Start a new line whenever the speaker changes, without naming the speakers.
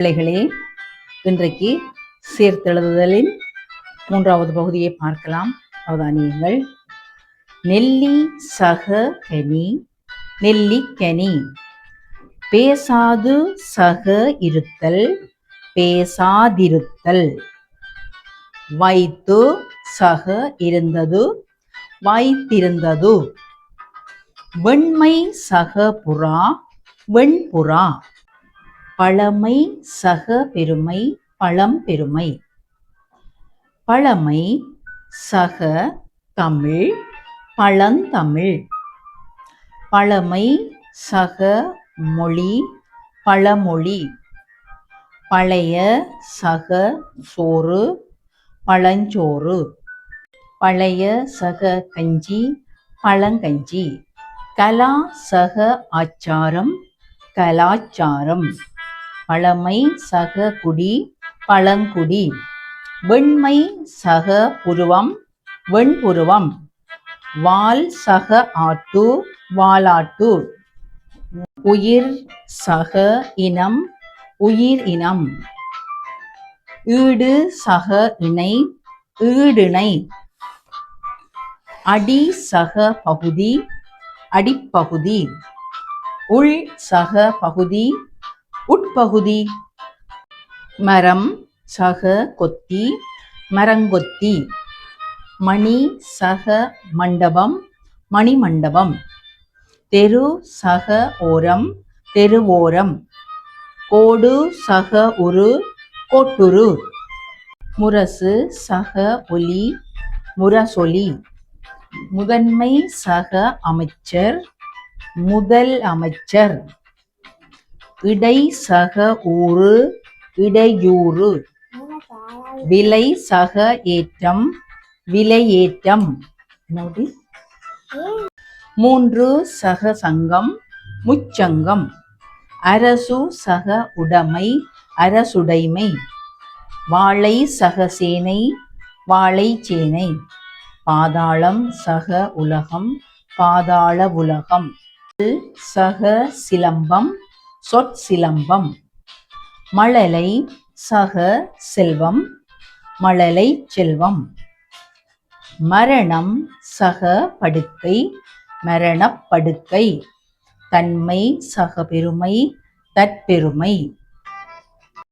பிள்ளைகளே, இன்றைக்கு சேர்த்தெழுதுதலின் 3வது பகுதியை பார்க்கலாம். அவதானியுங்கள். நெல்லி சக கனி, நெல்லிக்கனி. பேசாது சக இருத்தல், பேசாதிருத்தல். வைத்து சக இருந்தது, வைத்திருந்தது. வெண்மை சக புறா, வெண்புறா. பழமை சக பெருமை, பழம்பெருமை. பழமை சக தமிழ், பழந்தமிழ். பழமை சக மொழி, பழமொழி. பழைய சக சோறு, பழஞ்சோறு. பழைய சக கஞ்சி, பழங்கஞ்சி. கலா சக ஆச்சாரம், கலாச்சாரம். பழமை சக குடி, பழங்குடி. வெண்மை சக புருவம், வெண்புருவம். வால் சக ஆட்டு, வாலாட்டு. உயிர் சக இனம், உயிர் இனம். ஈடு சக இணை, ஈடிணை. அடி சக பகுதி, அடிப்பகுதி. உள் சக பகுதி, உட்பகுதி. மரம் சக கொத்தி, மரங்கொத்தி. மணி சக மண்டபம், மணிமண்டபம். தெரு சக ஓரம், தெருவோரம். கோடு சக உரு, கோட்டுரு. முரசு சக ஒலி, முரசொலி. முதன்மை சக அமைச்சர், முதல் அமைச்சர். இடை சக ஊறு, இடையூறு. விலை சக ஏற்றம், விலையேற்றம். மூன்று சக சங்கம், முச்சங்கம். அரசு சக உடைமை, அரசுடைமை. வாழை சக சேனை, வாழைச்சேனை. பாதாளம் சக உலகம், பாதாள உலகம். சக சிலம்பம், சொற்சிலம்பம். மழலை சக செல்வம், மழலை செல்வம். மரணம் சக படுக்கை, மரணப்படுக்கை. தன்மை சக பெருமை, தற்பெருமை.